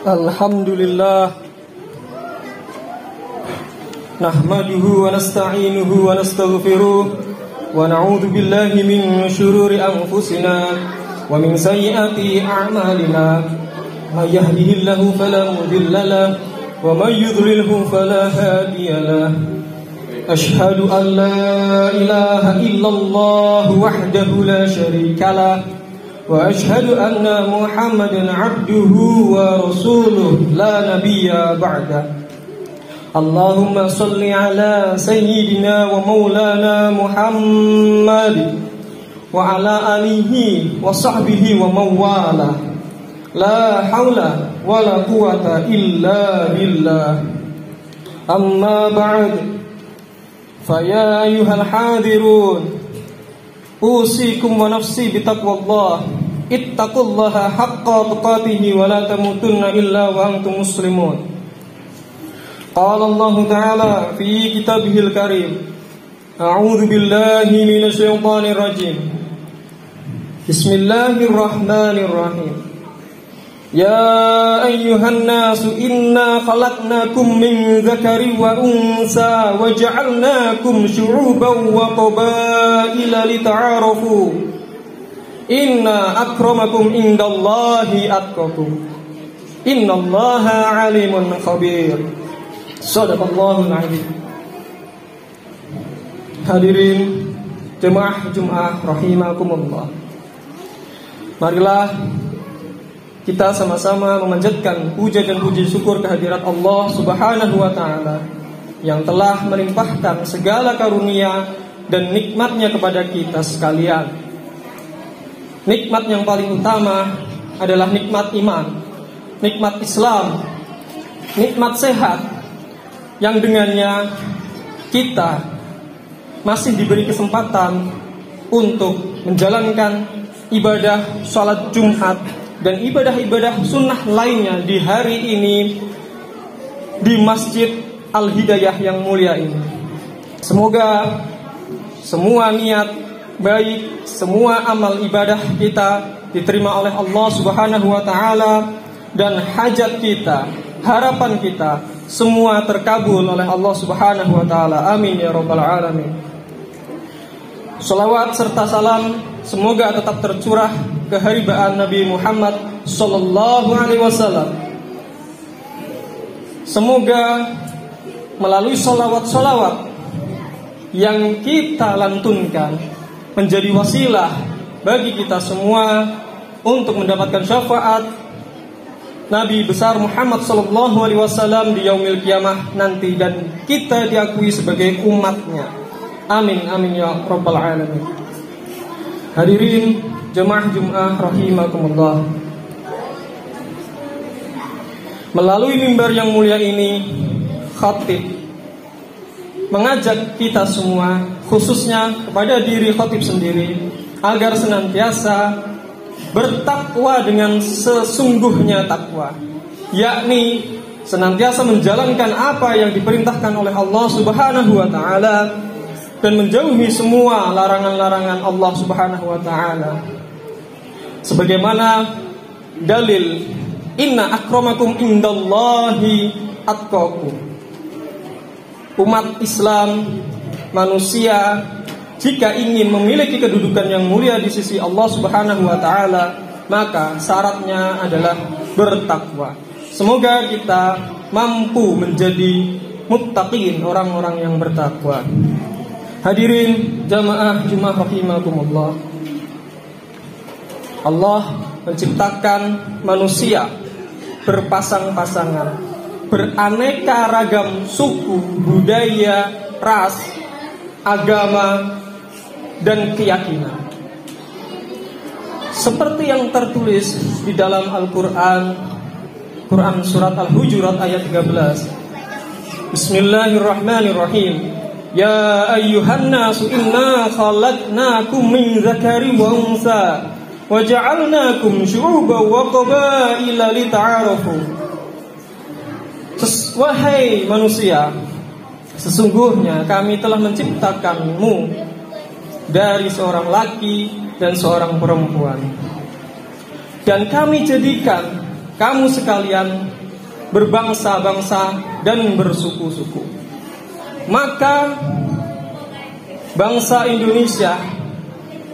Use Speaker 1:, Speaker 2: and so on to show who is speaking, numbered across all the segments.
Speaker 1: Alhamdulillah nahmaduhu wa nasta'inuhu wa nastaghfiruh wa na'udzu billahi min shururi anfusina wa min sayyiati a'malina may yahdihillahu fala mudilla lahu wa may yudlilhu fala hadiya lahu ashhadu an la ilaha illallah wahdahu la syarika lahu wa ashhadu anna Muhammadan abduhu wa rasuluh la nabiyya ba'da. Allahumma salli ala sayyidina wa maulana Muhammad wa ala alihi wa sahbihi wa mawala. La hawla wa la quwata illa billah. Amma ba'd. Fa ya ayyuhal hadirun, usikum wa nafsi bitaqwallah. Ittaqullaha haqqa tuqatih wa la tamutunna illa wa antum muslimun. Qala Allah Ta'ala fi kitabihil karim. A'udzu billahi minasy syaithanir rajim. Bismillahirrahmanirrahim. Ya ayyuhan nasu inna khalaqnakum min dzakarin wa unsa wa ja'alnakum syu'uban wa qabaila lita'arafu. Inna akramakum indallahi atqakum. Innallaha alimun khabir. Shadaqallahul azim. Hadirin jemaah Jumat rahimakumullah. Marilah kita sama-sama memanjatkan puja dan puji syukur kehadirat Allah Subhanahu wa ta'ala yang telah melimpahkan segala karunia dan nikmatnya kepada kita sekalian. Nikmat yang paling utama adalah nikmat iman, nikmat Islam, nikmat sehat, yang dengannya kita masih diberi kesempatan untuk menjalankan ibadah sholat Jumat dan ibadah-ibadah sunnah lainnya di hari ini di Masjid Al-Hidayah yang mulia ini. Semoga semua niat baik, semua amal ibadah kita diterima oleh Allah Subhanahu wa ta'ala, dan hajat kita, harapan kita semua terkabul oleh Allah Subhanahu wa ta'ala. Amin ya rabbal alamin. Salawat serta salam semoga tetap tercurah keharibaan Nabi Muhammad sallallahu alaihi wasallam. Semoga melalui salawat-salawat yang kita lantunkan menjadi wasilah bagi kita semua untuk mendapatkan syafaat Nabi besar Muhammad sallallahu alaihi wasallam di yaumil qiyamah nanti, dan kita diakui sebagai umatnya. Amin amin ya rabbal alamin. Hadirin jemaah Jumat rahimakumullah. Melalui mimbar yang mulia ini, khatib mengajak kita semua, khususnya kepada diri khatib sendiri, agar senantiasa bertakwa dengan sesungguhnya takwa, yakni senantiasa menjalankan apa yang diperintahkan oleh Allah Subhanahu wa ta'ala dan menjauhi semua larangan-larangan Allah Subhanahu wa ta'ala. Sebagaimana dalil inna akramakum indallahi atqakum. Umat Islam, manusia, jika ingin memiliki kedudukan yang mulia di sisi Allah Subhanahu wa ta'ala, maka syaratnya adalah bertakwa. Semoga kita mampu menjadi muttaqin, orang-orang yang bertakwa. Hadirin jamaah Jumat rahimakumullah. Allah menciptakan manusia berpasang-pasangan, beraneka ragam suku, budaya, ras, agama, dan keyakinan. Seperti yang tertulis di dalam Al-Quran, Quran surat Al-Hujurat ayat 13. Bismillahirrahmanirrahim. Ya ayyuhan nasu inna khalaqnakum min dzakarin wa unsa wa ja'alnakum syu'uban wa qabaila lita'arafu. Wahai manusia, sesungguhnya kami telah menciptakanmu dari seorang laki dan seorang perempuan, dan kami jadikan kamu sekalian berbangsa-bangsa dan bersuku-suku. Maka bangsa Indonesia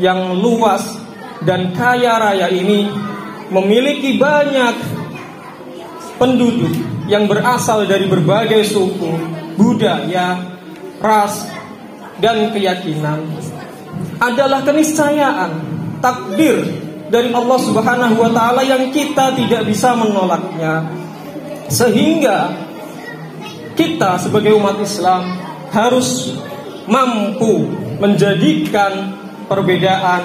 Speaker 1: yang luas dan kaya raya ini memiliki banyak penduduk yang berasal dari berbagai suku, budaya, ras, dan keyakinan. Adalah keniscayaan, takdir dari Allah Subhanahu wa Ta'ala yang kita tidak bisa menolaknya. Sehingga kita sebagai umat Islam harus mampu menjadikan perbedaan,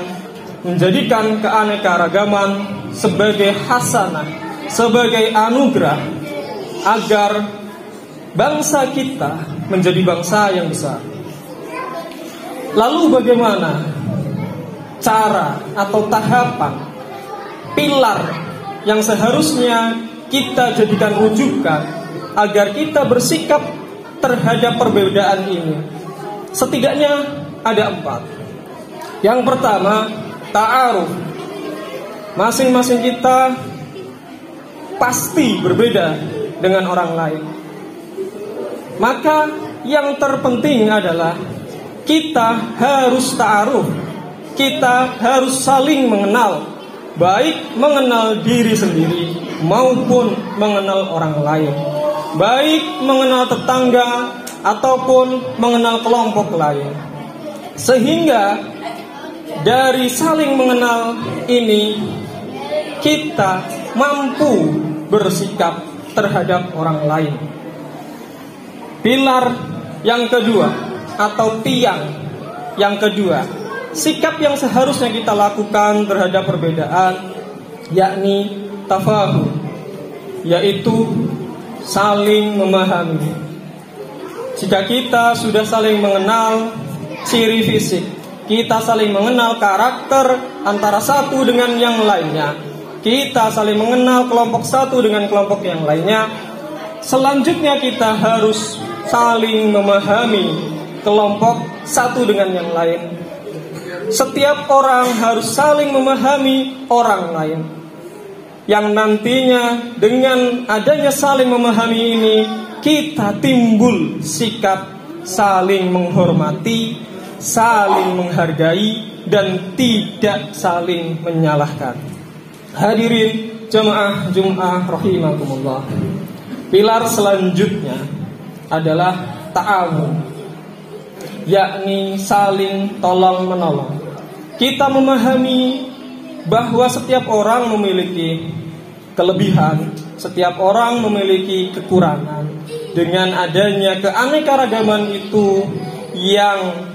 Speaker 1: menjadikan keanekaragaman sebagai hasanah, sebagai anugerah, agar bangsa kita menjadi bangsa yang besar. Lalu bagaimana cara atau tahapan, pilar yang seharusnya kita jadikan rujukan agar kita bersikap terhadap perbedaan ini? Setidaknya ada 4. Yang pertama, ta'aruf. Masing-masing kita pasti berbeda dengan orang lain. Maka yang terpenting adalah kita harus ta'aruf. Kita harus saling mengenal, baik mengenal diri sendiri maupun mengenal orang lain, baik mengenal tetangga ataupun mengenal kelompok lain. Sehingga dari saling mengenal ini kita mampu bersikap terhadap orang lain. Pilar yang kedua atau tiang yang kedua, sikap yang seharusnya kita lakukan terhadap perbedaan, yakni tafahum, yaitu saling memahami. Jika kita sudah saling mengenal ciri fisik, kita saling mengenal karakter antara satu dengan yang lainnya, kita saling mengenal kelompok satu dengan kelompok yang lainnya, selanjutnya kita harus saling memahami kelompok satu dengan yang lain. Setiap orang harus saling memahami orang lain, yang nantinya dengan adanya saling memahami ini kita timbul sikap saling menghormati, saling menghargai, dan tidak saling menyalahkan. Hadirin jamaah Jum'ah rahimakumullah. Pilar selanjutnya adalah ta'awun, yakni saling tolong menolong. Kita memahami bahwa setiap orang memiliki kelebihan, setiap orang memiliki kekurangan. Dengan adanya keanekaragaman itu yang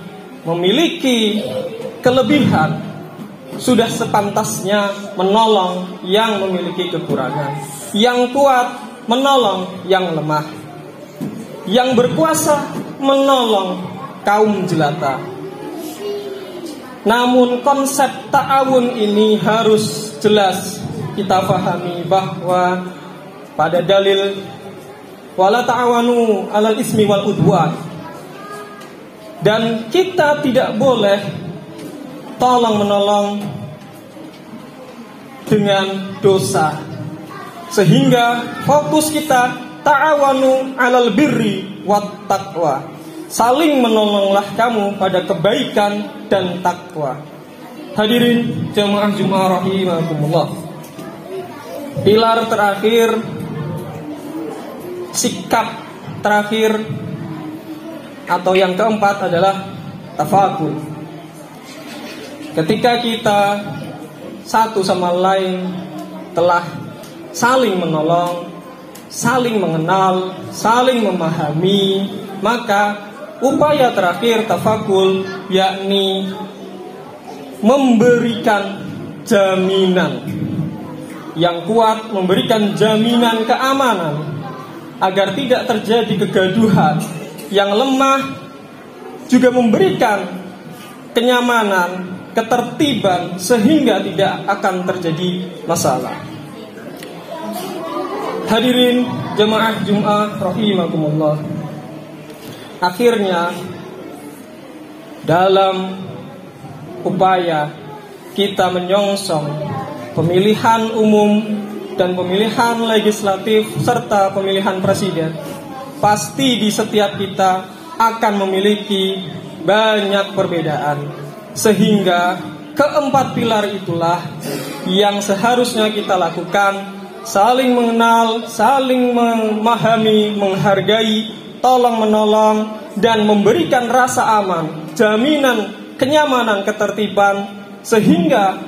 Speaker 1: memiliki kelebihan, sudah sepantasnya menolong yang memiliki kekurangan. Yang kuat menolong yang lemah, yang berkuasa menolong kaum jelata. Namun konsep ta'awun ini harus jelas kita pahami bahwa pada dalil wala ta'awanu 'alal ismi wal udwan, dan kita tidak boleh tolong menolong dengan dosa, sehingga fokus kita ta'awanu 'alal birri wat taqwa, saling menolonglah kamu pada kebaikan dan takwa. Hadirin jamaah Jum'ah rahimakumullah. Pilar terakhir, sikap terakhir atau yang keempat adalah tafakur. Ketika kita satu sama lain telah saling menolong, saling mengenal, saling memahami, maka upaya terakhir tafakul, yakni memberikan jaminan yang kuat, memberikan jaminan keamanan agar tidak terjadi kegaduhan. Yang lemah juga memberikan kenyamanan, ketertiban, sehingga tidak akan terjadi masalah. Hadirin jemaah Jum'ah rahimakumullah. Akhirnya dalam upaya kita menyongsong pemilihan umum dan pemilihan legislatif serta pemilihan presiden. Pasti di setiap kita akan memiliki banyak perbedaan, sehingga keempat pilar itulah yang seharusnya kita lakukan: saling mengenal, saling memahami, menghargai, tolong-menolong, dan memberikan rasa aman, jaminan kenyamanan, ketertiban, sehingga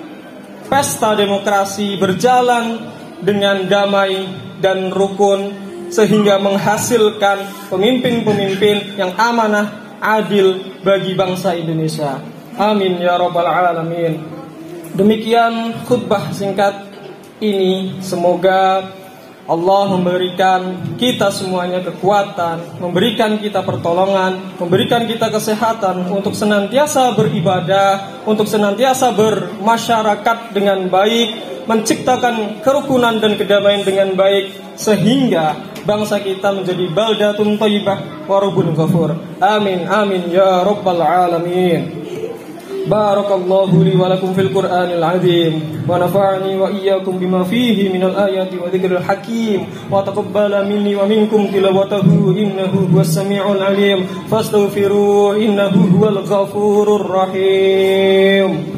Speaker 1: pesta demokrasi berjalan dengan damai dan rukun, sehingga menghasilkan pemimpin-pemimpin yang amanah, adil bagi bangsa Indonesia. Amin ya rabbal alamin. Demikian khutbah singkat ini, semoga Allah memberikan kita semuanya kekuatan, memberikan kita pertolongan, memberikan kita kesehatan untuk senantiasa beribadah, untuk senantiasa bermasyarakat dengan baik, menciptakan kerukunan dan kedamaian dengan baik, sehingga bangsa kita menjadi baldatun thayyibah wa rabbun ghafur. Amin amin ya rabbal alamin. Barakallahu li wa lakum fil Qur'anil azim wa nafa'ani wa iyyakum bima fihi minal ayati wa dzikril hakim wa taqabbala minni wa minkum tilawatahu innahu huwas samiul alim fastaghfiru innahu huwal ghafurur rahim.